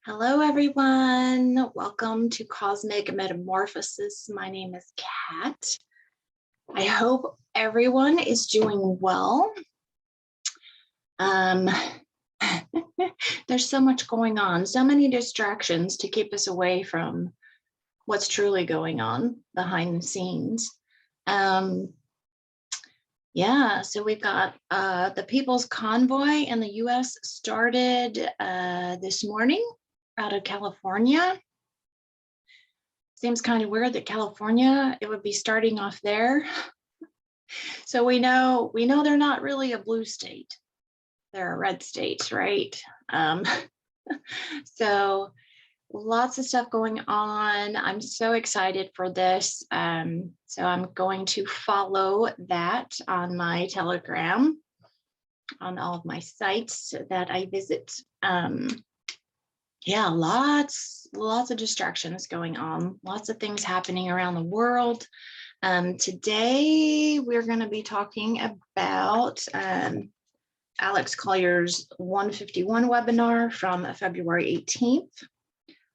Hello, everyone. Welcome to Cosmic Metamorphosis. My name is Kat. I hope everyone is doing well. There's so much going on, so many distractions to keep us away from what's truly going on behind the scenes. Yeah, so we've got the People's Convoy in the US started this morning out of California. Seems kind of weird that California, it would be starting off there. So we know they're not really a blue state. They're a red state, right? So lots of stuff going on. I'm so excited for this. So I'm going to follow that on my Telegram, on all of my sites that I visit. Yeah, lots of distractions going on, lots of things happening around the world. Today, we're going to be talking about Alex Colliers' 151 webinar from February 18th.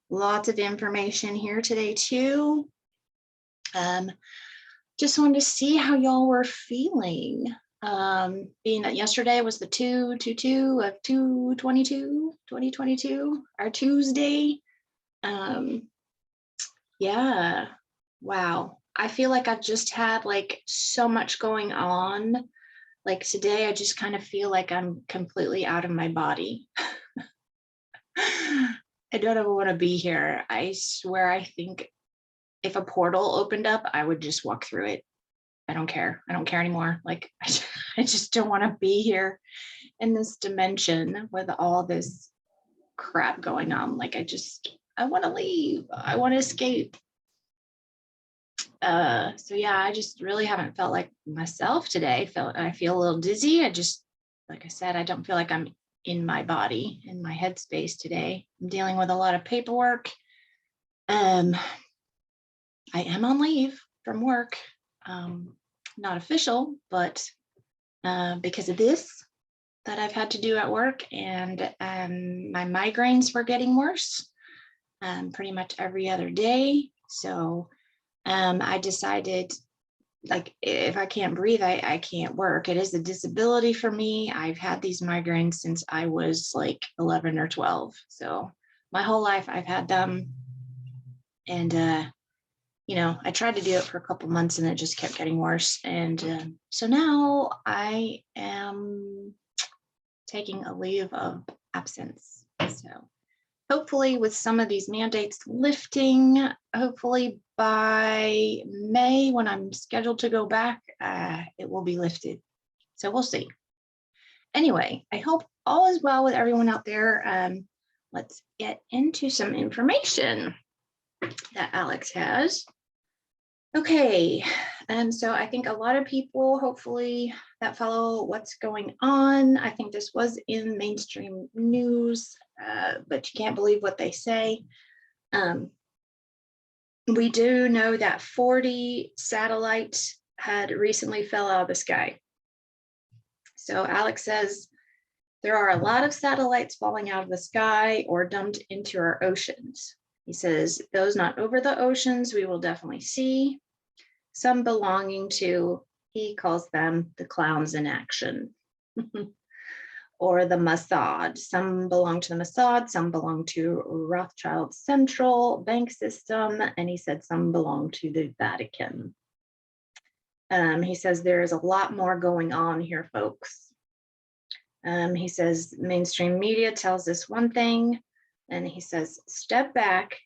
Lots of information here today, too. Just wanted to see how y'all were feeling. Being that yesterday was the 2/22 of 2022, our Tuesday. Yeah, wow. I feel like I've just had like so much going on. Like today, I just kind of feel like I'm completely out of my body. I don't ever want to be here. I swear, I think if a portal opened up, I would just walk through it. I don't care. I don't care anymore. Like, I just don't want to be here in this dimension with all this crap going on. Like, I want to leave. I want to escape. So yeah, I just really haven't felt like myself today. I feel a little dizzy. Like I said, I don't feel like I'm in my body, in my headspace today. I'm dealing with a lot of paperwork. I am on leave from work. Not official, but because of this that I've had to do at work, and my migraines were getting worse pretty much every other day. So I decided, like, if I can't breathe, I can't work. It is a disability for me. I've had these migraines since I was like 11 or 12. So my whole life I've had them. And you know, I tried to do it for a couple months and it just kept getting worse. And so now I am taking a leave of absence. So hopefully with some of these mandates lifting, hopefully by May, when I'm scheduled to go back, it will be lifted. So we'll see. Anyway, I hope all is well with everyone out there. Let's get into some information that Alex has. Okay, so I think a lot of people, hopefully, that follow what's going on. I think this was in mainstream news, but you can't believe what they say. We do know that 40 satellites had recently fell out of the sky. So Alex says there are a lot of satellites falling out of the sky or dumped into our oceans. He says those not over the oceans we will definitely see. Some belonging to, he calls them the clowns in action, or the Mossad. Some belong to the Mossad, some belong to Rothschild Central Bank System, and he said some belong to the Vatican. He says there is a lot more going on here, folks. He says mainstream media tells us one thing, and he says step back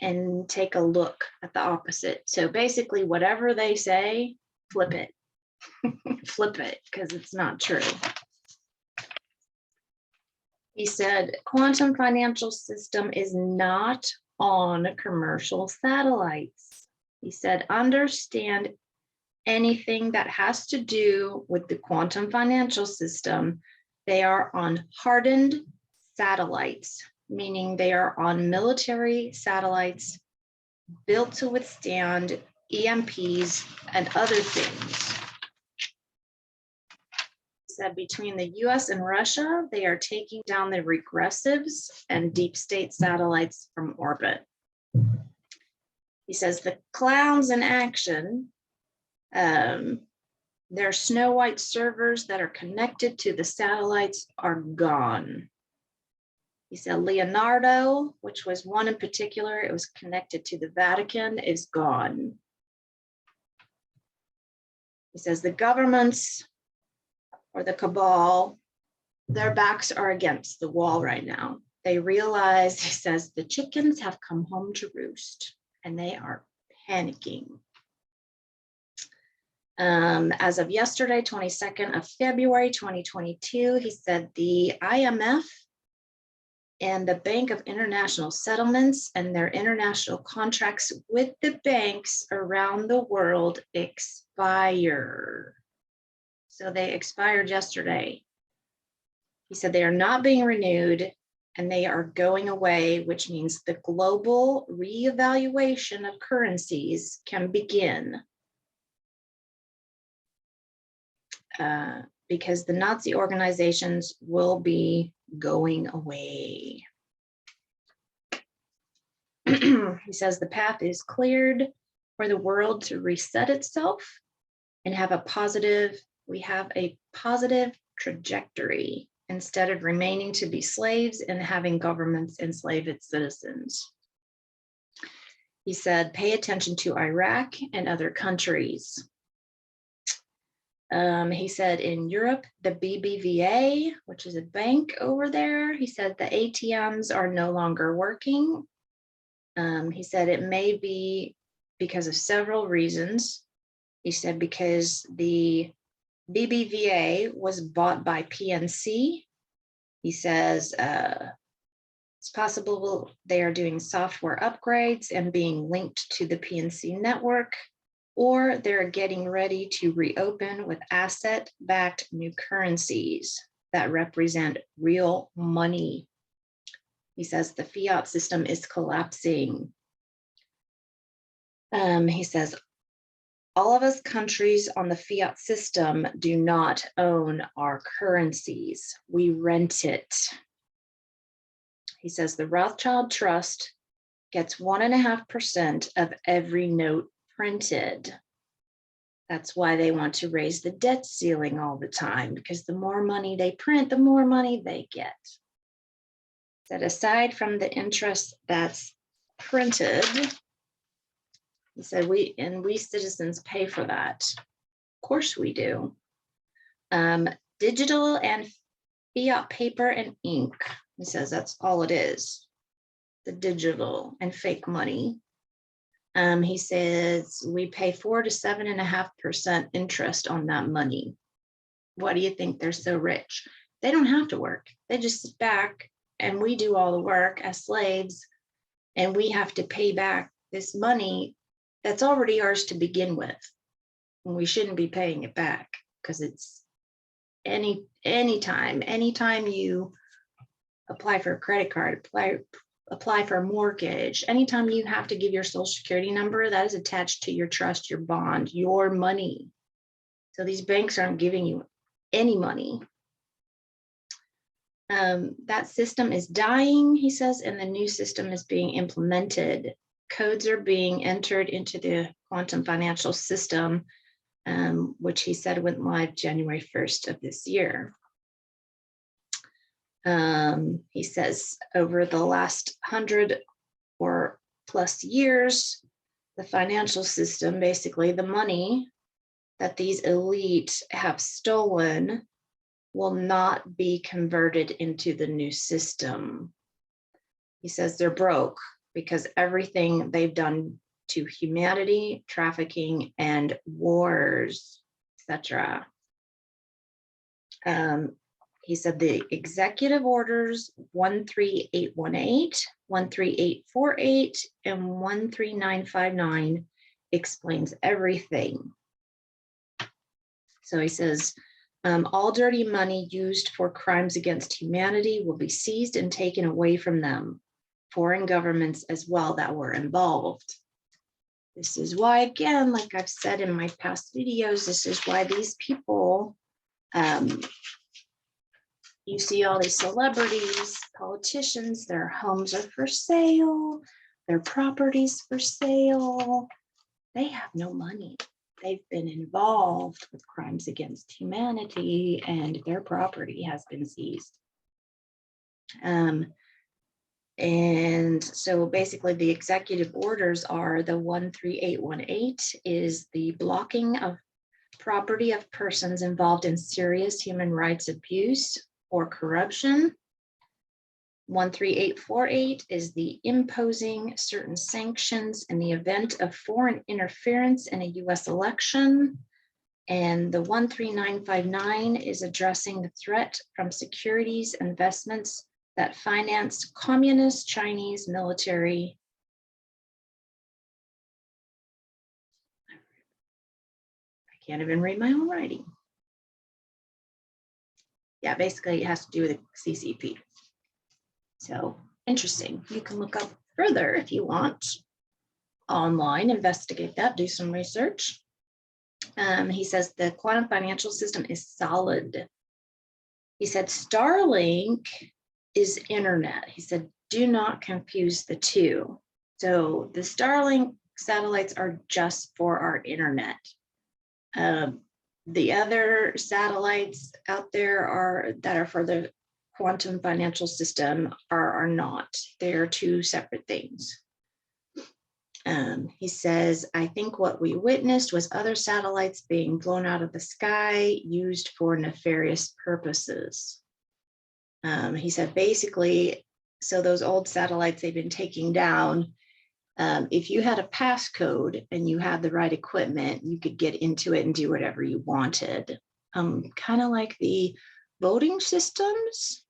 and take a look at the opposite. So basically, whatever they say, flip it. Flip it, because it's not true. He said, quantum financial system is not on commercial satellites. He said, understand anything that has to do with the quantum financial system, they are on hardened satellites, meaning they are on military satellites built to withstand EMPs and other things. said between the US and Russia, they are taking down the regressives and deep state satellites from orbit. He says the clowns in action, their Snow White servers that are connected to the satellites are gone. He said Leonardo, which was one in particular, it was connected to the Vatican, is gone. He says the governments or the cabal, their backs are against the wall right now. They realize, he says, the chickens have come home to roost and they are panicking. As of yesterday, 22nd of February, 2022, he said the IMF and the Bank of International Settlements and their international contracts with the banks around the world expire. So they expired yesterday. He said they are not being renewed and they are going away, which means the global reevaluation of currencies can begin. Because the Nazi organizations will be going away. He says the path is cleared for the world to reset itself and have a positive, we have a positive trajectory instead of remaining to be slaves and having governments enslave its citizens. He said, pay attention to Iraq and other countries. He said in Europe, the BBVA, which is a bank over there, he said the ATMs are no longer working. He said it may be because of several reasons. He said because the BBVA was bought by PNC. He says it's possible they are doing software upgrades and being linked to the PNC network, or they're getting ready to reopen with asset-backed new currencies that represent real money. He says the fiat system is collapsing. He says, all of us countries on the fiat system do not own our currencies. We rent it. He says the Rothschild Trust gets 1.5% of every note printed. That's why they want to raise the debt ceiling all the time, because the more money they print, the more money they get. That aside from the interest that's printed, he said we citizens pay for that. Of course we do. Digital and fiat paper and ink. He says that's all it is. The digital and fake money. He says we pay 4 to 7.5% interest on that money. Why do you think they're so rich? They don't have to work. They just sit back and we do all the work as slaves, and we have to pay back this money that's already ours to begin with. And we shouldn't be paying it back because it's anytime you apply for a credit card, apply for a mortgage, anytime you have to give your social security number, that is attached to your trust, your bond, your money. So these banks aren't giving you any money. That system is dying, he says, and the new system is being implemented. Codes are being entered into the quantum financial system, which he said went live January 1st of this year. He says over the last 100 or plus years, the financial system, basically the money that these elite have stolen, will not be converted into the new system. He says they're broke because everything they've done to humanity, trafficking, and wars, etc. He said the executive orders 13818, 13848, and 13959 explains everything. So he says, all dirty money used for crimes against humanity will be seized and taken away from them, foreign governments as well that were involved. This is why, again, like I've said in my past videos, this is why these people You see all these celebrities, politicians, their homes are for sale, their properties for sale. They have no money. They've been involved with crimes against humanity and their property has been seized. And so basically the executive orders are the 13818 is the blocking of property of persons involved in serious human rights abuse or corruption. 13848 is the imposing certain sanctions in the event of foreign interference in a US election. And the 13959 is addressing the threat from securities investments that financed communist Chinese military. I can't even read my own writing. Yeah, basically it has to do with the CCP. So interesting. You can look up further if you want online, investigate that, do some research. He says the quantum financial system is solid. He said Starlink is internet. He said, do not confuse the two. So the Starlink satellites are just for our internet. The other satellites out there that are for the quantum financial system are not. They are two separate things. He says, I think what we witnessed was other satellites being blown out of the sky used for nefarious purposes. He said, basically, so those old satellites they've been taking down, if you had a passcode and you had the right equipment, you could get into it and do whatever you wanted. Kind of like the voting systems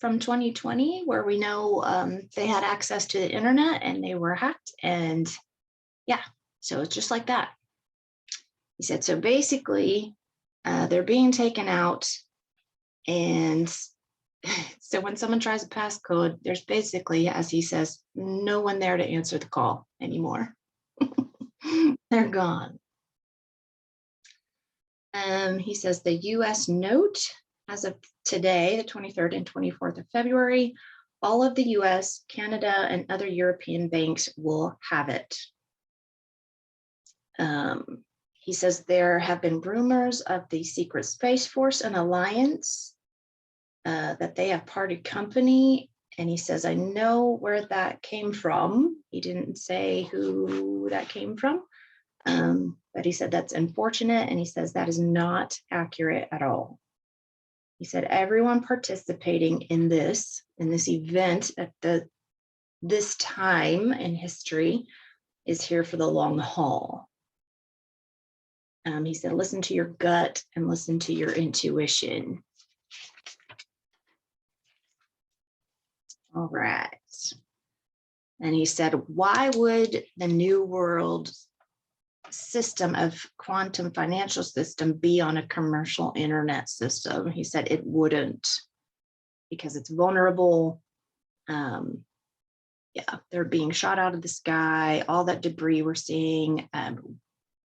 from 2020, where we know they had access to the internet and they were hacked. And yeah, so it's just like that. He said, so basically, they're being taken out. And so when someone tries a passcode, there's basically, as he says, no one there to answer the call anymore. They're gone. He says the US note, as of today, the 23rd and 24th of February, all of the US, Canada, and other European banks will have it. He says there have been rumors of the Secret Space Force and Alliance, that they have parted company. And he says, I know where that came from. He didn't say who that came from, but he said that's unfortunate. And he says that is not accurate at all. He said everyone participating in this event at this time in history is here for the long haul. He said, listen to your gut and listen to your intuition. All right. And he said, why would the new world system of quantum financial system be on a commercial internet system? He said it wouldn't, because it's vulnerable. Yeah, they're being shot out of the sky, all that debris we're seeing.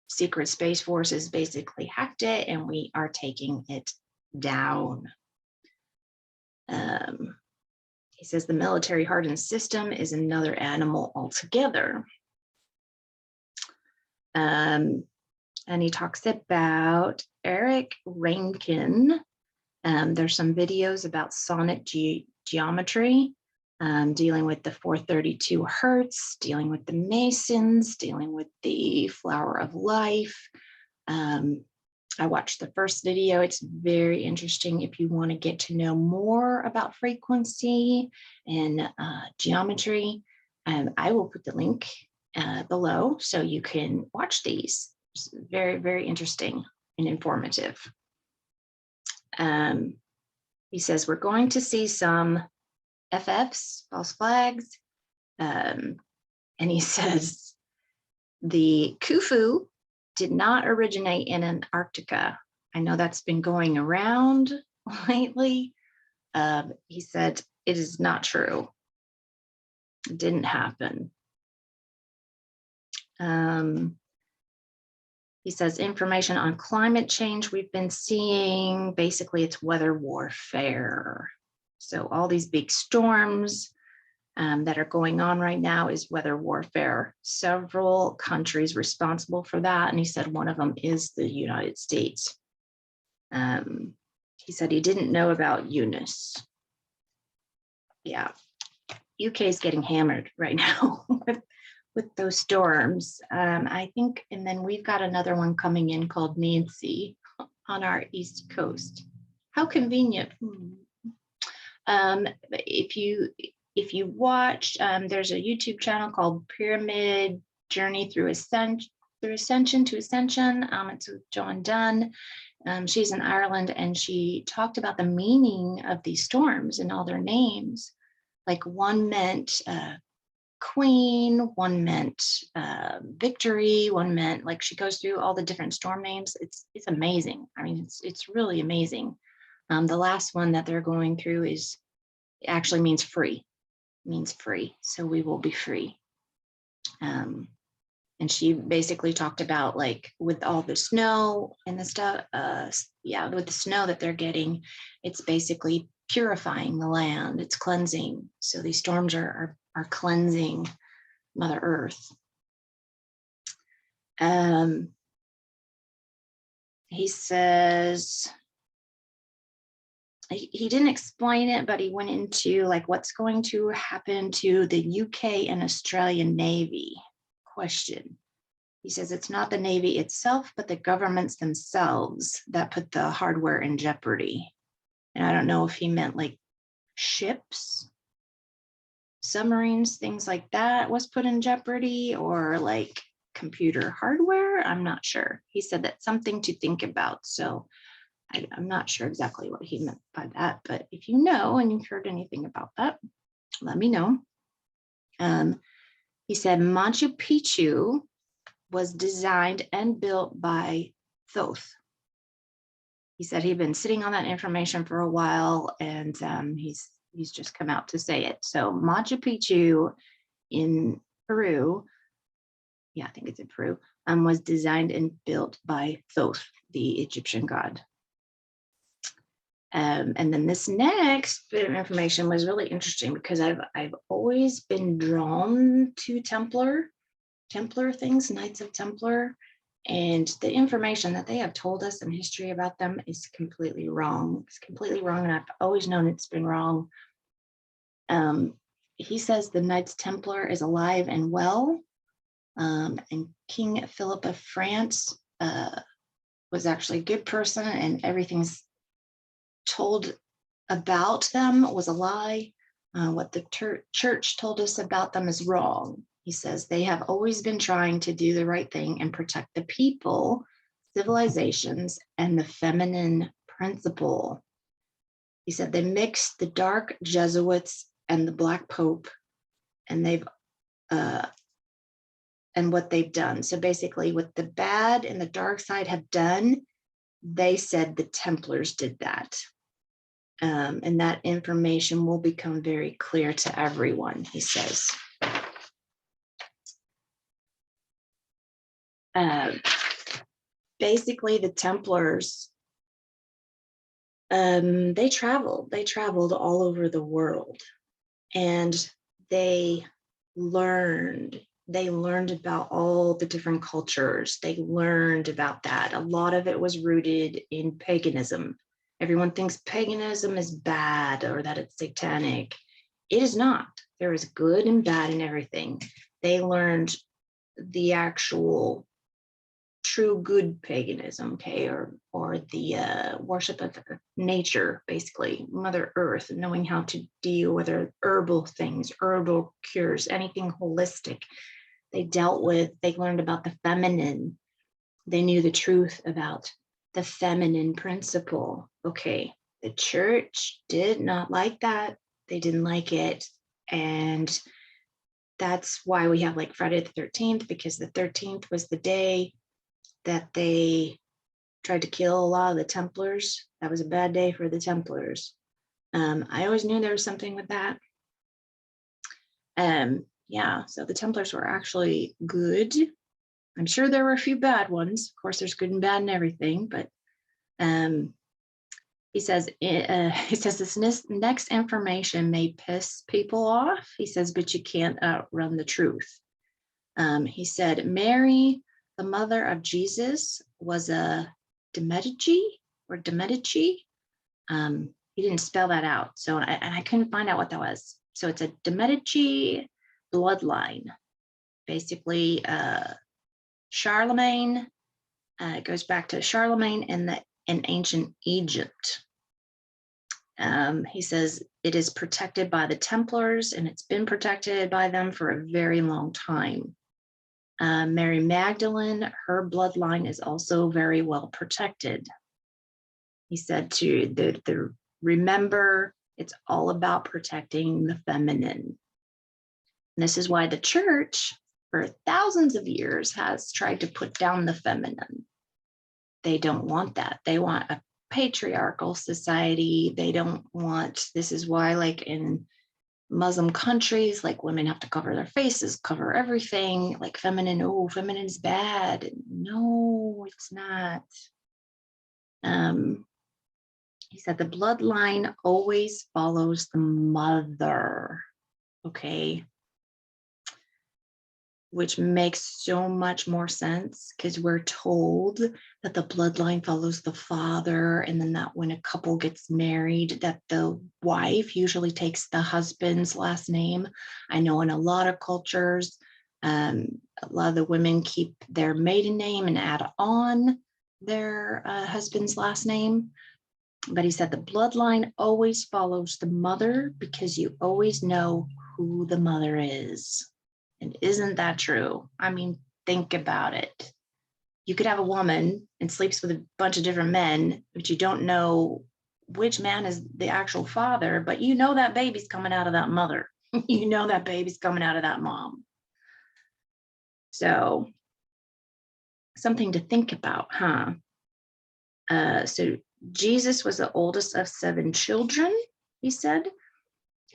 Secret Space Forces basically hacked it and we are taking it down. He says the military hardened system is another animal altogether. And he talks about Eric Rankin. There's some videos about sonic geometry, dealing with the 432 Hertz, dealing with the Masons, dealing with the flower of life. I watched the first video. It's very interesting if you want to get to know more about frequency and geometry. I will put the link below so you can watch these. It's very, very interesting and informative. He says we're going to see some FFs, false flags. And he says the Khufu did not originate in Antarctica. I know that's been going around lately. He said it is not true. It didn't happen. He says information on climate change we've been seeing, basically it's weather warfare. So all these big storms that are going on right now is weather warfare. Several countries responsible for that. And he said one of them is the United States. He said he didn't know about Eunice. Yeah, UK is getting hammered right now with those storms. I think, and then we've got another one coming in called Nancy on our East Coast. How convenient. If you watched, there's a YouTube channel called Pyramid Journey Through Ascension to Ascension. It's with John Dunn. She's in Ireland, and she talked about the meaning of these storms and all their names. Like one meant queen, one meant victory, one meant, like, she goes through all the different storm names. It's amazing. I mean, it's really amazing. The last one that they're going through actually means free. So we will be free. And she basically talked about, like, with all the snow and the stuff, with the snow that they're getting, it's basically purifying the land. It's cleansing. So these storms are cleansing Mother Earth. He says, he didn't explain it, but he went into, like, what's going to happen to the UK and Australian Navy. Question. He says it's not the Navy itself, but the governments themselves that put the hardware in jeopardy. And I don't know if he meant like ships, submarines, things like that was put in jeopardy, or like computer hardware. I'm not sure. He said that's something to think about. So I'm not sure exactly what he meant by that, but if you know and you've heard anything about that, let me know. He said Machu Picchu was designed and built by Thoth. He said he'd been sitting on that information for a while, and he's just come out to say it. So Machu Picchu in Peru, yeah, I think it's in Peru, was designed and built by Thoth, the Egyptian god. And then this next bit of information was really interesting because I've always been drawn to Templar things, Knights of Templar, and the information that they have told us in history about them is completely wrong. It's completely wrong, and I've always known it's been wrong. He says the Knights Templar is alive and well, and King Philip of France was actually a good person, and everything's told about them was a lie. What the church told us about them is wrong. He says they have always been trying to do the right thing and protect the people, civilizations, and the feminine principle. He said they mixed the dark Jesuits and the Black Pope, and and what they've done. So basically what the bad and the dark side have done, they said the Templars did that. And that information will become very clear to everyone, he says. Basically, the Templars, they traveled all over the world, and they learned about all the different cultures. They learned about that. A lot of it was rooted in paganism. Everyone thinks paganism is bad or that it's satanic. It is not. There is good and bad in everything. They learned the actual true good paganism, okay, or the worship of nature, basically, Mother Earth, knowing how to deal with her herbal things, herbal cures, anything holistic. They learned about the feminine. They knew the truth about the feminine principle. Okay, the church did not like that. They didn't like it. And that's why we have like Friday the 13th, because the 13th was the day that they tried to kill a lot of the Templars. That was a bad day for the Templars. I always knew there was something with that. Yeah, so the Templars were actually good. I'm sure there were a few bad ones. Of course, there's good and bad in everything, but he says this next information may piss people off. He says, but you can't outrun the truth. He said, Mary, the mother of Jesus, was a de Medici. He didn't spell that out, so I couldn't find out what that was. So it's a de Medici bloodline, basically. Charlemagne, it goes back to Charlemagne in ancient Egypt. He says it is protected by the Templars, and it's been protected by them for a very long time. Mary Magdalene, her bloodline is also very well protected. He said to remember, it's all about protecting the feminine. And this is why the church, for thousands of years, has tried to put down the feminine. They don't want that. They want a patriarchal society. They don't want, this is why, like in Muslim countries, like women have to cover their faces, cover everything, like feminine, oh, feminine is bad. No, it's not. He said the bloodline always follows the mother, okay? Which makes so much more sense, because we're told that the bloodline follows the father, and then that when a couple gets married, that the wife usually takes the husband's last name. I know in a lot of cultures, a lot of the women keep their maiden name and add on their husband's last name. But he said the bloodline always follows the mother, because you always know who the mother is. And isn't that true? I mean, think about it. You could have a woman and sleeps with a bunch of different men, but you don't know which man is the actual father, but you know that baby's coming out of that mother. You know that baby's coming out of that mom. So something to think about, huh? So Jesus was the oldest of 7 children, he said.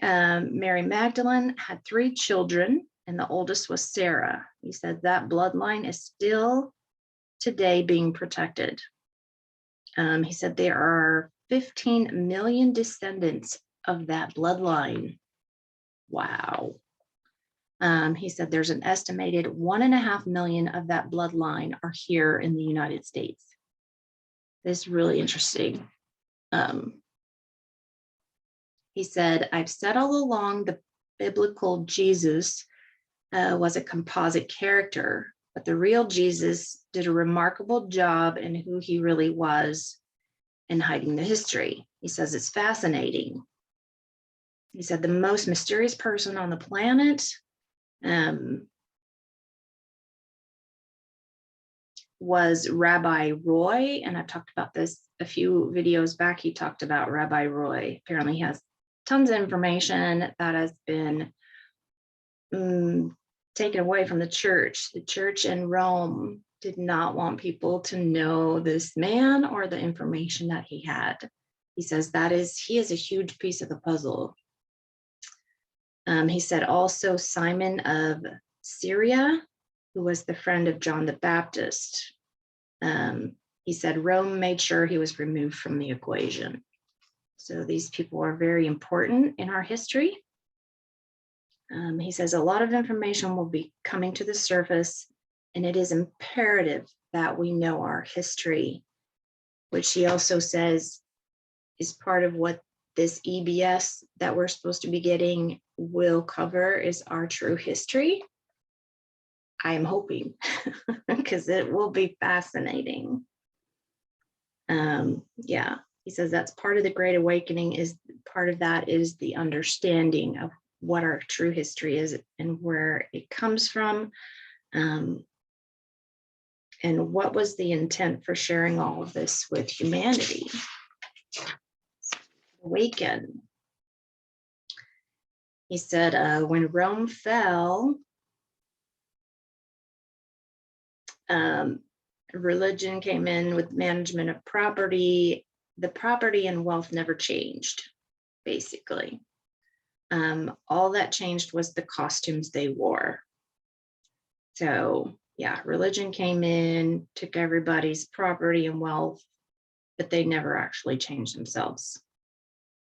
Mary Magdalene had 3 children, and the oldest was Sarah. He said that bloodline is still today being protected. He said there are 15 million descendants of that bloodline. Wow. He said there's an estimated 1.5 million of that bloodline are here in the United States. This is really interesting. He said, I've said all along the biblical Jesus was a composite character, but the real Jesus did a remarkable job in who he really was in hiding the history. He says it's fascinating. He said the most mysterious person on the planet was Rabbi Roy, and I've talked about this a few videos back. He talked about Rabbi Roy. Apparently he has tons of information that has been taken away from the church. The church in Rome did not want people to know this man or the information that he had. He says he is a huge piece of the puzzle. He said also Simon of Syria, who was the friend of John the Baptist. He said Rome made sure he was removed from the equation. So these people are very important in our history. He says a lot of information will be coming to the surface, and it is imperative that we know our history, which he also says is part of what this EBS that we're supposed to be getting will cover, is our true history. I am hoping, because it will be fascinating. Yeah, he says that's part of the Great Awakening, is part of that is the understanding of what our true history is and where it comes from. And what was the intent for sharing all of this with humanity? Awaken. He said, when Rome fell, religion came in with management of property. The property and wealth never changed, basically. All that changed was the costumes they wore. So yeah, religion came in, took everybody's property and wealth, but they never actually changed themselves.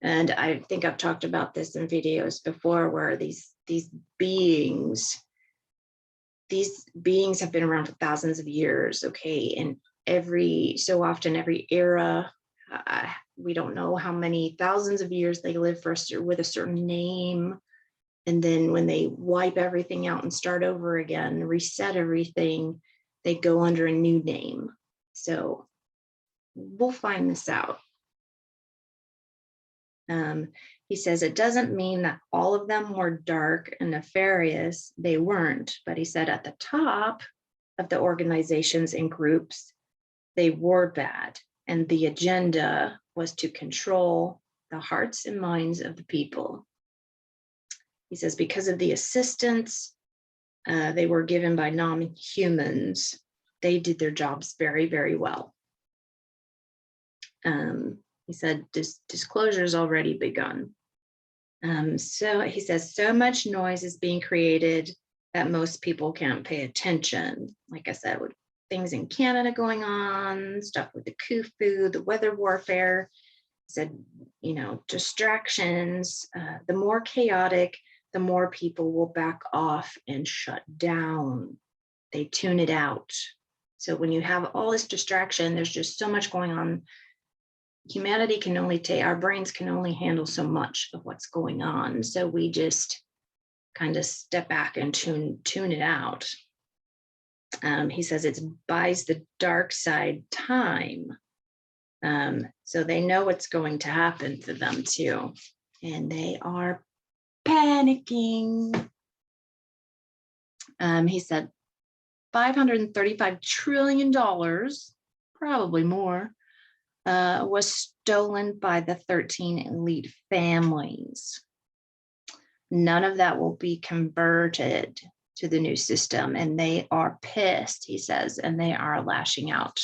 And I think I've talked about this in videos before, where these beings have been around for thousands of years, okay? And every so often, every era, we don't know how many thousands of years they live for with a certain name. And then when they wipe everything out and start over again, reset everything, they go under a new name. So we'll find this out. He says it doesn't mean that all of them were dark and nefarious. They weren't. But he said at the top of the organizations and groups, they were bad. And the agenda was to control the hearts and minds of the people. He says because of the assistance they were given by non-humans, they did their jobs very, very well. He said disclosure has already begun. So he says so much noise is being created that most people can't pay attention. Like I said, with things in Canada going on, stuff with the Khufu, the weather warfare. He said, you know, distractions, the more chaotic, the more people will back off and shut down. They tune it out. So when you have all this distraction, there's just so much going on. Humanity can only take, our brains can only handle so much of what's going on. So we just kind of step back and tune it out. He says it buys the dark side time. So they know what's going to happen to them too. And they are panicking. He said $535 trillion, probably more, was stolen by the 13 elite families. None of that will be converted to the new system, and they are pissed, he says, and they are lashing out.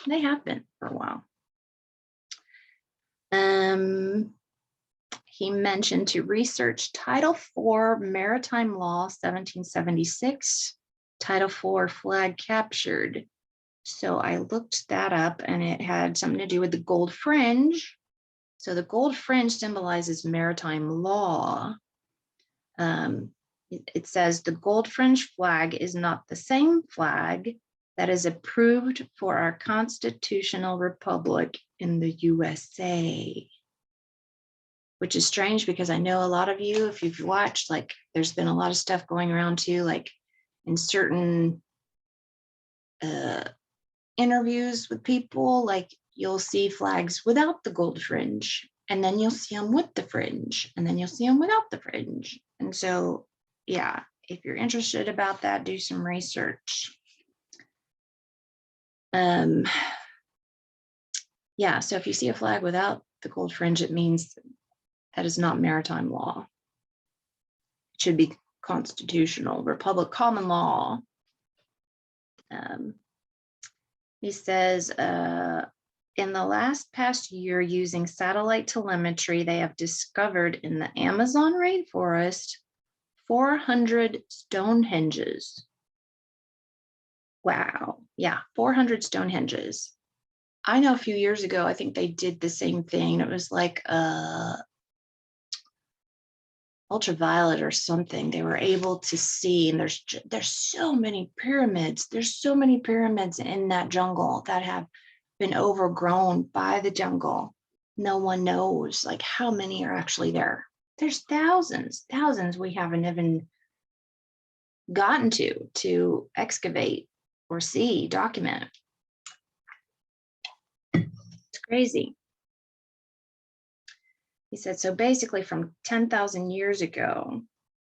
They have been for a while. He mentioned to research Title IV Maritime Law 1776, Title IV flag captured. So I looked that up, and it had something to do with the gold fringe. So the gold fringe symbolizes maritime law. It says the gold fringe flag is not the same flag that is approved for our constitutional republic in the USA. Which is strange because I know a lot of you, if you've watched, like there's been a lot of stuff going around too, like in certain interviews with people, like you'll see flags without the gold fringe, and then you'll see them with the fringe, and then you'll see them without the fringe. And so, yeah, if you're interested about that, do some research. Yeah, so if you see a flag without the gold fringe, it means that is not maritime law. It should be constitutional, republic, common law. He says, in the past year, using satellite telemetry, they have discovered in the Amazon rainforest 400 Stonehenges. Wow. Yeah, 400 Stonehenges. I know a few years ago, I think they did the same thing. It was like ultraviolet or something. They were able to see, and there's so many pyramids. There's so many pyramids in that jungle that have been overgrown by the jungle. No one knows like how many are actually there. There's thousands we haven't even gotten to excavate or see, document. It's crazy. He said, so basically from 10,000 years ago,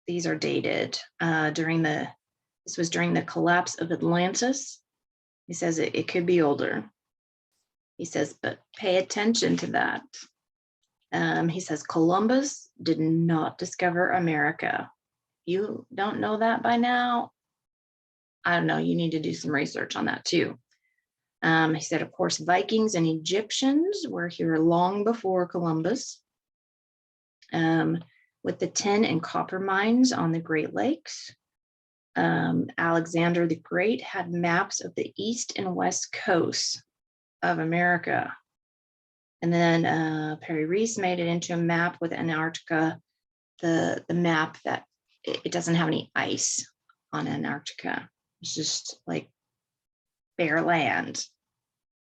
these are dated this was during the collapse of Atlantis. He says it could be older. He says, but pay attention to that. He says Columbus did not discover America. You don't know that by now? I don't know, you need to do some research on that too. He said, of course, Vikings and Egyptians were here long before Columbus. With the tin and copper mines on the Great Lakes. Alexander the Great had maps of the east and west coasts of America. And then Perry Reese made it into a map with Antarctica, the map that it doesn't have any ice on Antarctica. It's just like bare land,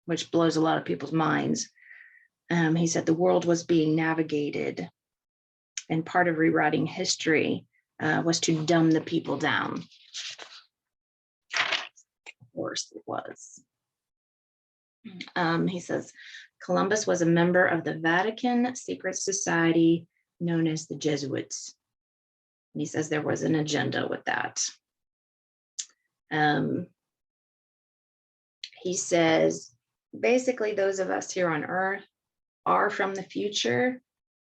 which blows a lot of people's minds. He said the world was being navigated, and part of rewriting history was to dumb the people down. Of course it was. He says Columbus was a member of the Vatican secret society known as the Jesuits. And he says there was an agenda with that. He says basically those of us here on Earth are from the future,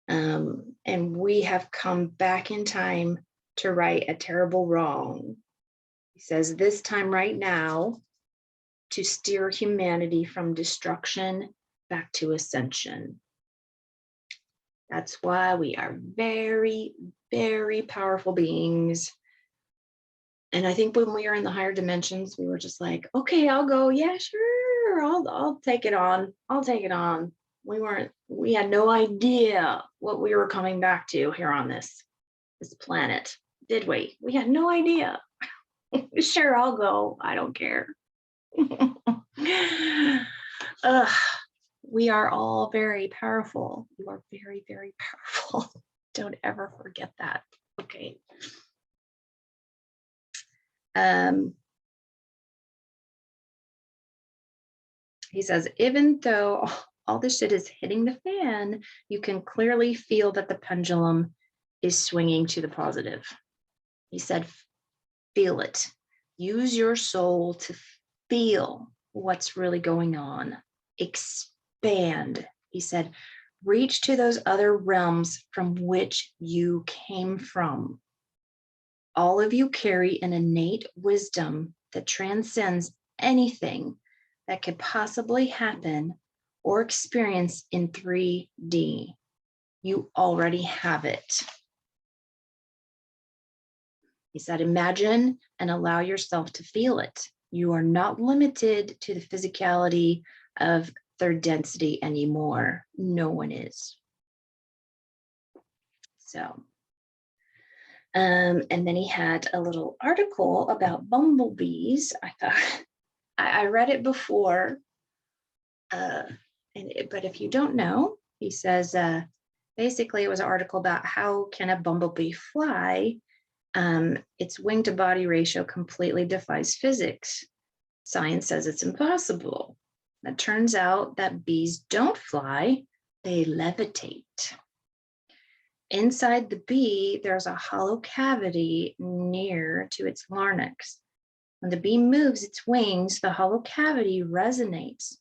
and we have come back in time to right a terrible wrong. He says this time right now to steer humanity from destruction back to ascension. That's why we are very, very powerful beings. And I think when we are in the higher dimensions, we were just like, okay, I'll go. Yeah, sure. I'll take it on. I'll take it on. We had no idea what we were coming back to here on this planet, did we? We had no idea. Sure, I'll go. I don't care. We are all very powerful. You are very, very powerful. Don't ever forget that. Okay. He says, even though all this shit is hitting the fan, you can clearly feel that the pendulum is swinging to the positive. He said, feel it. Use your soul to feel what's really going on. Expand. He said, reach to those other realms from which you came from. All of you carry an innate wisdom that transcends anything that could possibly happen or experience in 3D. You already have it. He said, imagine and allow yourself to feel it. You are not limited to the physicality of third density anymore. No one is. So, and then he had a little article about bumblebees. I thought, I read it before, but if you don't know, he says, basically it was an article about how can a bumblebee fly. Its wing to body ratio completely defies physics. Science says it's impossible. It turns out that bees don't fly, they levitate. Inside the bee, there's a hollow cavity near to its larynx. When the bee moves its wings, the hollow cavity resonates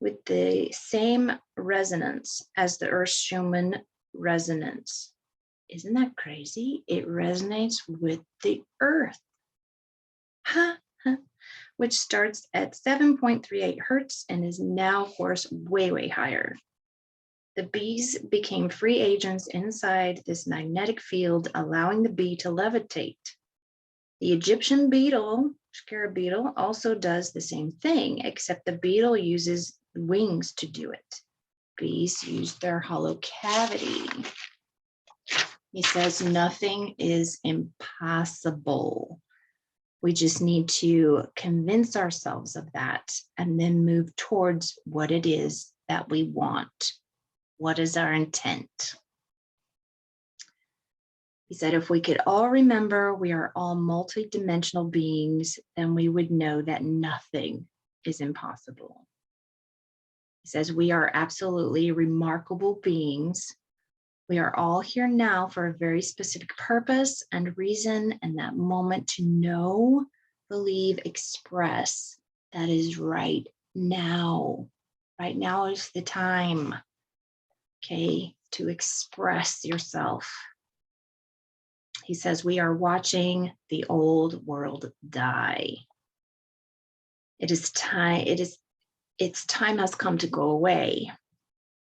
with the same resonance as the Earth's Schumann resonance. Isn't that crazy? It resonates with the Earth, which starts at 7.38 Hertz and is now, of course, way, way higher. The bees became free agents inside this magnetic field, allowing the bee to levitate. The Egyptian beetle, scarab beetle, also does the same thing, except the beetle uses wings to do it. Bees use their hollow cavity. He says nothing is impossible. We just need to convince ourselves of that and then move towards what it is that we want. What is our intent? He said, if we could all remember we are all multidimensional beings, then we would know that nothing is impossible. He says, we are absolutely remarkable beings. We are all here now for a very specific purpose and reason, and that moment to know, believe, express. That is right now. Right now is the time, okay, to express yourself. He says, we are watching the old world die. It is time, its time has come to go away.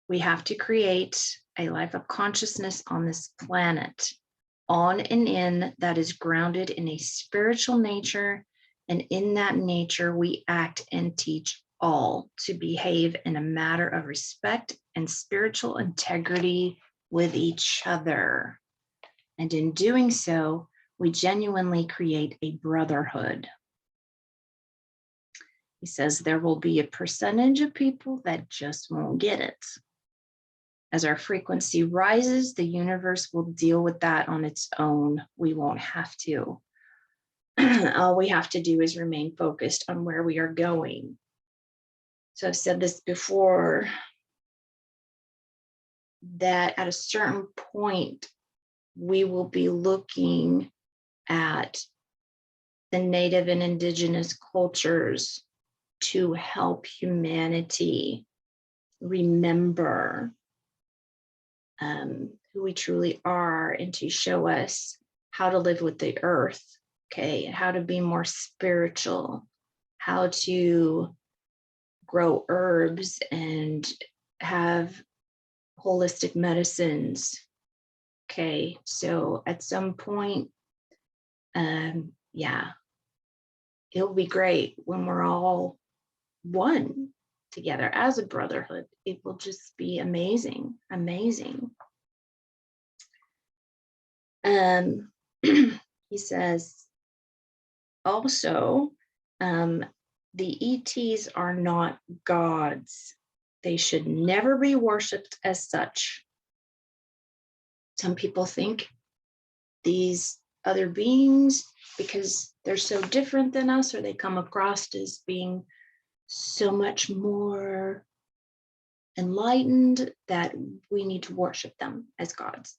We have to create a life of consciousness on this planet. on and in that is grounded in a spiritual nature, and in that nature we act and teach all to behave in a matter of respect and spiritual integrity with each other. And in doing so, we genuinely create a brotherhood. He says there will be a percentage of people that just won't get it. As our frequency rises, the universe will deal with that on its own. We won't have to. All we have to do is remain focused on where we are going. So I've said this before, that at a certain point, we will be looking at the native and indigenous cultures to help humanity remember who we truly are, and to show us how to live with the earth, okay, and how to be more spiritual, how to grow herbs and have holistic medicines. Okay, so at some point, yeah, it'll be great when we're all one together as a brotherhood. It will just be amazing, amazing. He says, also, the ETs are not gods. They should never be worshipped as such. Some people think these other beings, because they're so different than us, or they come across as being so much more enlightened, that we need to worship them as gods.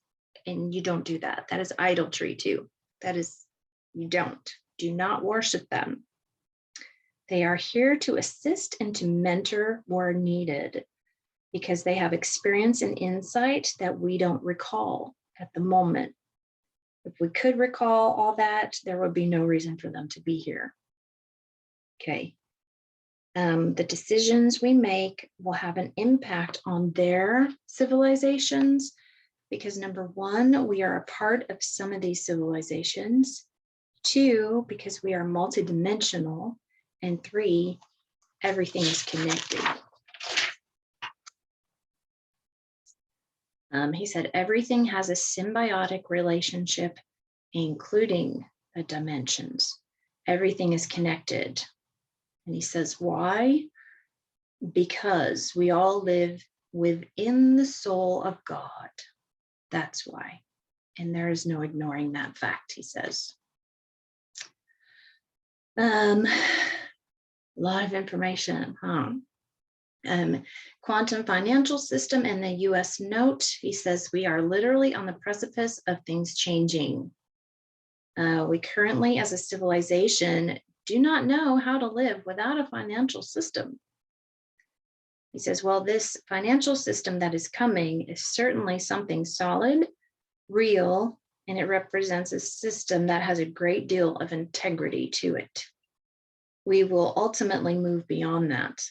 And you don't do that. That is idolatry too. That is, you do not worship them. They are here to assist and to mentor where needed, because they have experience and insight that we don't recall at the moment. If we could recall all that, there would be no reason for them to be here. Okay. The decisions we make will have an impact on their civilizations, because number one, we are a part of some of these civilizations. Two, because we are multidimensional. And three, everything is connected. He said everything has a symbiotic relationship, including the dimensions. Everything is connected. And he says, why? Because we all live within the soul of God. That's why. And there is no ignoring that fact, he says. A lot of information, huh? Quantum financial system and the US note, he says, we are literally on the precipice of things changing. We currently, as a civilization, do not know how to live without a financial system. He says, well, this financial system that is coming is certainly something solid, real, and it represents a system that has a great deal of integrity to it. We will ultimately move beyond that.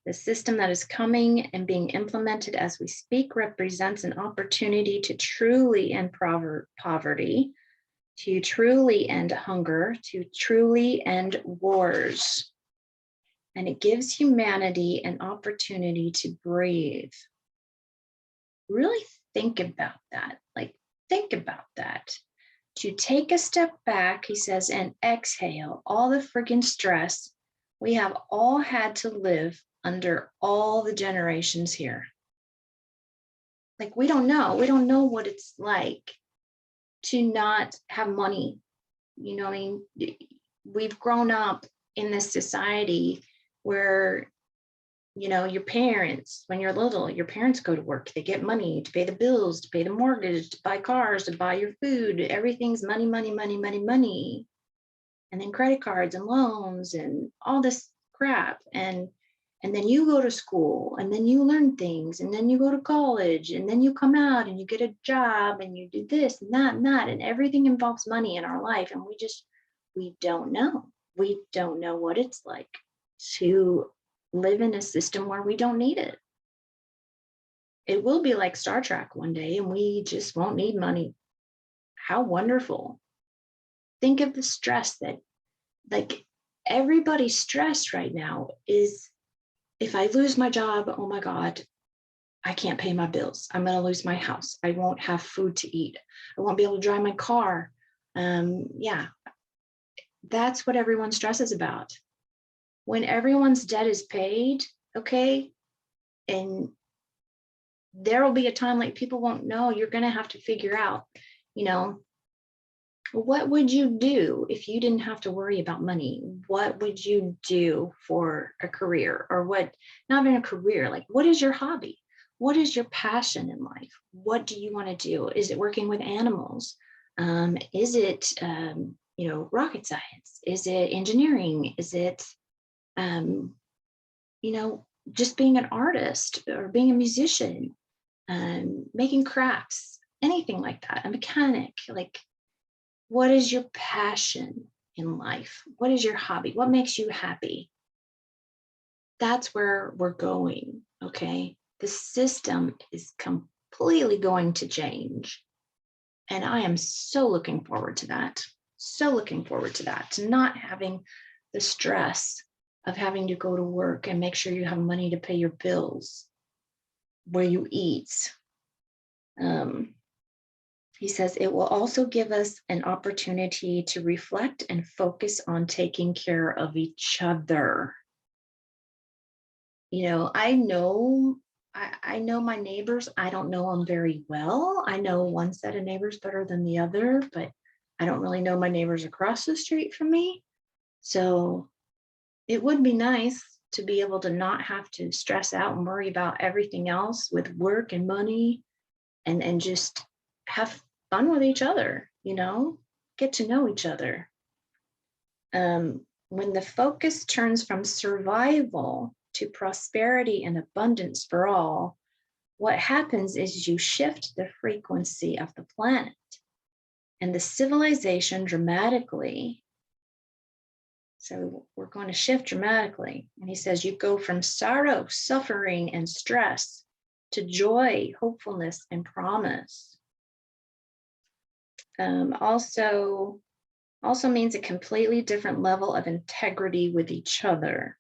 The system that is coming and being implemented as we speak represents an opportunity to truly end poverty, to truly end hunger, to truly end wars. And it gives humanity an opportunity to breathe. Really think about that. Like, think about that. To take a step back, he says, and exhale all the friggin' stress we have all had to live under all the generations here. Like, we don't know what it's like to not have money. You know, I mean, we've grown up in this society where, you know, your parents, when you're little, your parents go to work, they get money to pay the bills, to pay the mortgage, to buy cars, to buy your food. Everything's money, money, money, money, money. And then credit cards and loans and all this crap. And then you go to school, and then you learn things, and then you go to college, and then you come out and you get a job and you do this and that, and everything involves money in our life. And we don't know. We don't know what it's like to live in a system where we don't need it. It will be like Star Trek one day, and we just won't need money. how wonderful. Think of the stress that, like, everybody's stress right now is, if I lose my job, oh my God, I can't pay my bills. I'm going to lose my house. I won't have food to eat. I won't be able to drive my car. Yeah, that's what everyone stresses about. When everyone's debt is paid, okay, and there will be a time like people won't know, you're going to have to figure out, you know, what would you do if you didn't have to worry about money? What would you do for a career, or what, not even a career, like what is your hobby? What is your passion in life? What do you want to do? Is it working with animals? Is it, you know, rocket science? Is it engineering? Is it, you know, just being an artist or being a musician, making crafts, anything like that, a mechanic? Like, what is your passion in life? What is your hobby? What makes you happy? That's where we're going, okay? The system is completely going to change. And I am so looking forward to that. So looking forward to that, to not having the stress of having to go to work and make sure you have money to pay your bills, where you eat. He says it will also give us an opportunity to reflect and focus on taking care of each other. You know, I know my neighbors. I don't know them very well. I know one set of neighbors better than the other, but I don't really know my neighbors across the street from me. So it would be nice to be able to not have to stress out and worry about everything else with work and money, and just have fun with each other, you know, get to know each other. When the focus turns from survival to prosperity and abundance for all, what happens is you shift the frequency of the planet and the civilization dramatically. So we're going to shift dramatically. And he says, you go from sorrow, suffering, and stress to joy, hopefulness, and promise. Also means a completely different level of integrity with each other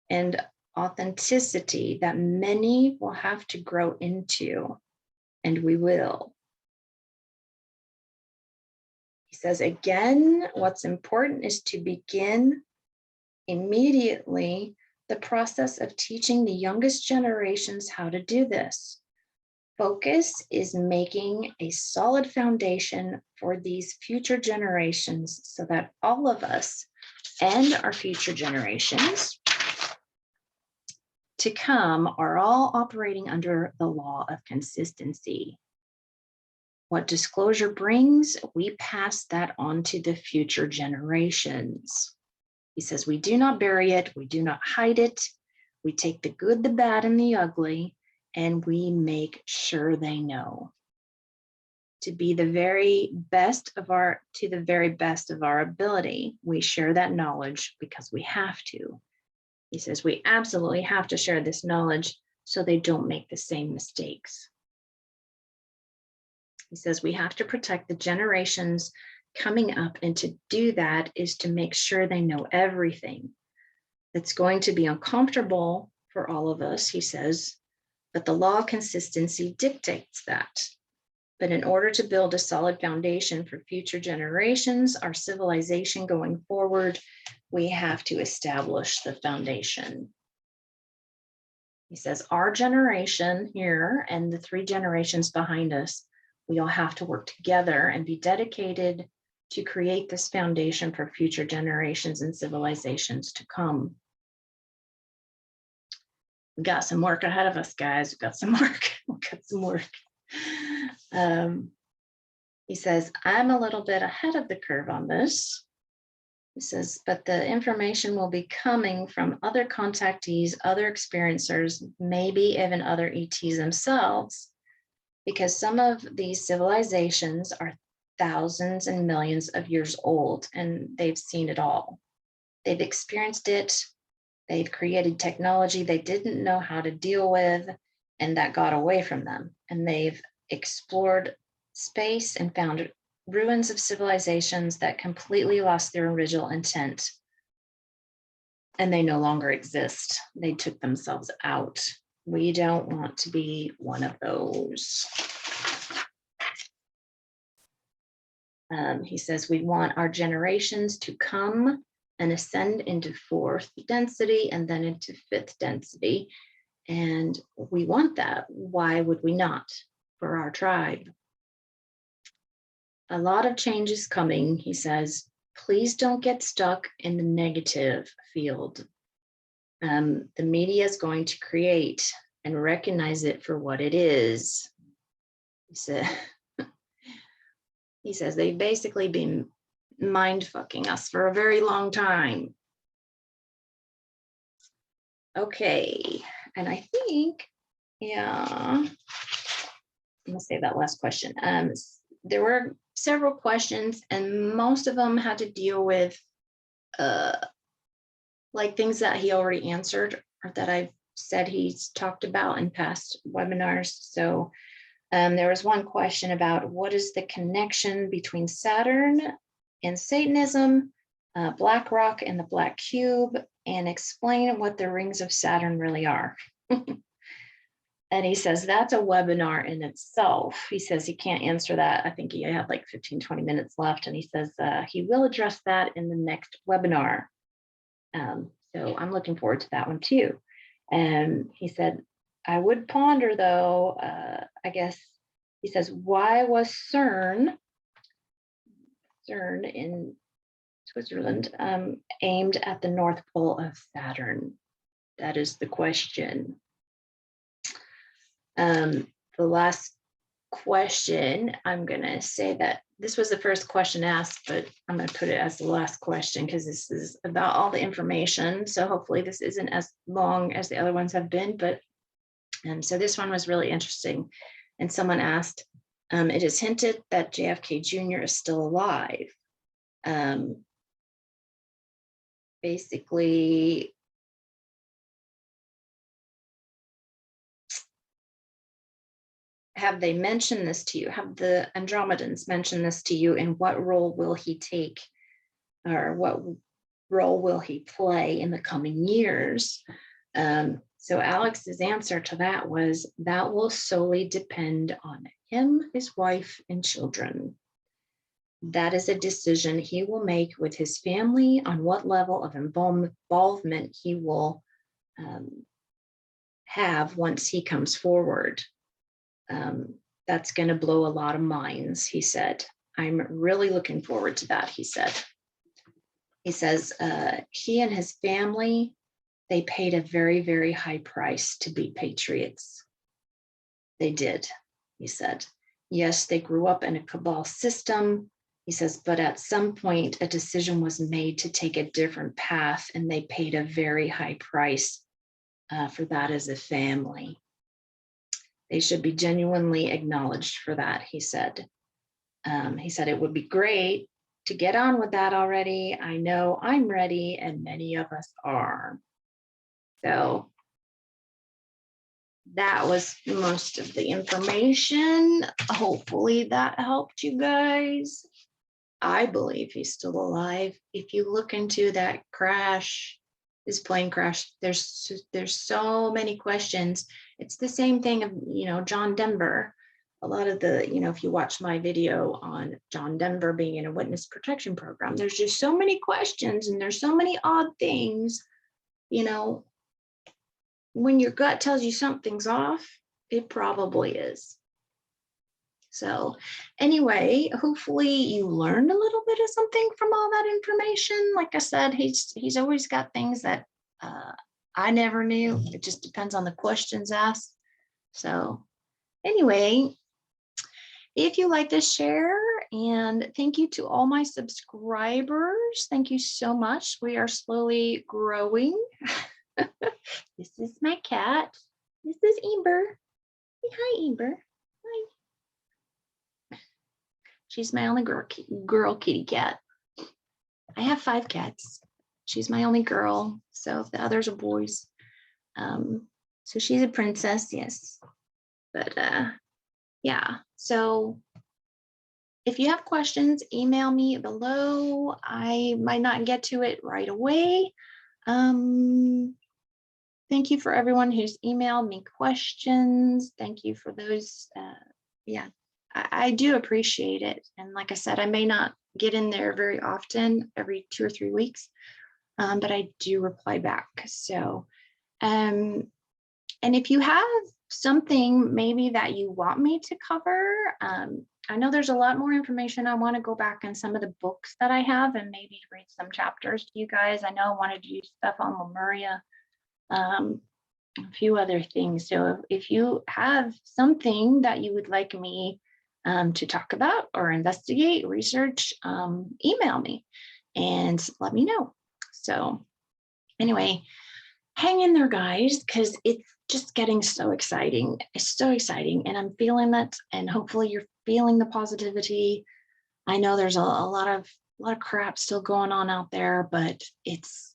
and authenticity that many will have to grow into, and we will. He says, again, what's important is to begin immediately the process of teaching the youngest generations how to do this. Focus is making a solid foundation for these future generations so that all of us and our future generations to come are all operating under the law of consistency. What disclosure brings, we pass that on to the future generations. He says, we do not bury it, we do not hide it. We take the good, the bad, and the ugly, and we make sure they know. To the very best of our ability, we share that knowledge because we have to. He says, we absolutely have to share this knowledge so they don't make the same mistakes. He says we have to protect the generations coming up, and to do that is to make sure they know everything. It's going to be uncomfortable for all of us, he says, but the law of consistency dictates that. But in order to build a solid foundation for future generations, our civilization going forward, we have to establish the foundation. He says our generation here and the 3 generations behind us, we all have to work together and be dedicated to create this foundation for future generations and civilizations to come. We got some work ahead of us, guys. We've got some work. We've got some work. He says, I'm a little bit ahead of the curve on this. He says, but the information will be coming from other contactees, other experiencers, maybe even other ETs themselves, because some of these civilizations are thousands and millions of years old, and they've seen it all. They've experienced it. They've created technology they didn't know how to deal with, and that got away from them. And they've explored space and found ruins of civilizations that completely lost their original intent and they no longer exist. They took themselves out. We don't want to be one of those. He says, we want our generations to come and ascend into 4th density and then into 5th density. And we want that. Why would we not for our tribe? A lot of change is coming, he says. Please don't get stuck in the negative field. The media is going to create and recognize it for what it is. He says they've basically been mind fucking us for a very long time. Okay, and I think, yeah, I'm gonna save that last question. There were several questions and most of them had to deal with like things that he already answered or that I've said he's talked about in past webinars. So there was one question about what is the connection between Saturn and Satanism, Black Rock and the Black Cube, and explain what the rings of Saturn really are. And he says that's a webinar in itself. He says he can't answer that. I think he had like 15, 20 minutes left. And he says he will address that in the next webinar. So I'm looking forward to that one too. And he said, I would ponder though, I guess, he says, why was CERN in Switzerland aimed at the North Pole of Saturn? That is the question. The last question, I'm gonna say that this was the first question asked, but I'm gonna put it as the last question because this is about all the information. So hopefully this isn't as long as the other ones have been, but so this one was really interesting. And someone asked, it is hinted that JFK Jr. is still alive. Basically, have they mentioned this to you? Have the Andromedans mentioned this to you? And what role will he take, or what role will he play in the coming years? So Alex's answer to that was that will solely depend on him, his wife, and children. That is a decision he will make with his family on what level of involvement he will have once he comes forward. That's going to blow a lot of minds, he said. I'm really looking forward to that, he said. He says he and his family, they paid a very, very high price to be patriots. They did, he said. Yes, they grew up in a cabal system, he says, but at some point a decision was made to take a different path and they paid a very high price for that as a family. They should be genuinely acknowledged for that, he said. He said it would be great to get on with that already. I know I'm ready and many of us are. So that was most of the information. Hopefully that helped you guys. I believe he's still alive. If you look into that crash, his plane crash, there's so many questions. It's the same thing of, John Denver. A lot of the, if you watch my video on John Denver being in a witness protection program, there's just so many questions and there's so many odd things, when your gut tells you something's off, it probably is. So anyway, hopefully you learned a little bit of something from all that information. Like I said, he's always got things that I never knew. It just depends on the questions asked. So anyway, if you like this, share, and thank you to all my subscribers. Thank you so much. We are slowly growing. This is my cat. This is Amber. Say hi, Amber. Hi. She's my only girl kitty cat. I have 5 cats. She's my only girl, so the others are boys. So she's a princess, yes. But yeah, so if you have questions, email me below. I might not get to it right away. Thank you for everyone who's emailed me questions. Thank you for those. Yeah, I do appreciate it. And like I said, I may not get in there very often, every 2 or 3 weeks, but I do reply back. So, and if you have something maybe that you want me to cover, I know there's a lot more information. I want to go back in some of the books that I have and maybe read some chapters to you guys. I know I wanted to do stuff on Lemuria, a few other things. So if you have something that you would like me to talk about or investigate, research, email me and let me know. So anyway, hang in there, guys, because it's just getting so exciting. It's so exciting, and I'm feeling that, and hopefully you're feeling the positivity. I know there's a lot of crap still going on out there, but it's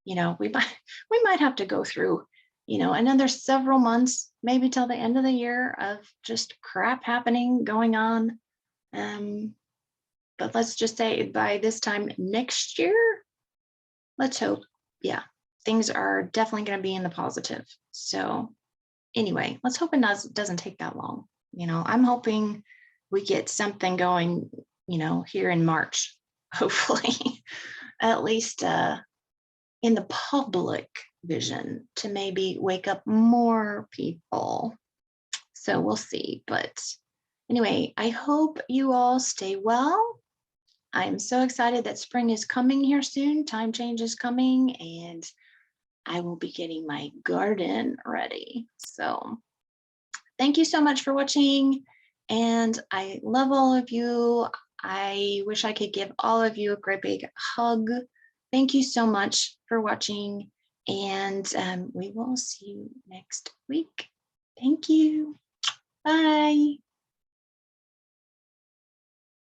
you know, we might have to go through, you know, another several months, maybe till the end of the year, of just crap happening, going on. But let's just say by this time next year, let's hope, yeah, things are definitely going to be in the positive. So anyway, let's hope it doesn't take that long. You know, I'm hoping we get something going, you know, here in March, hopefully, at least in the public vision, to maybe wake up more people. So we'll see. But anyway, I hope you all stay well. I'm so excited that spring is coming here soon. Time change is coming, and I will be getting my garden ready. So thank you so much for watching, and I love all of you. I wish I could give all of you a great big hug. Thank you so much for watching, and we will see you next week. Thank you. Bye.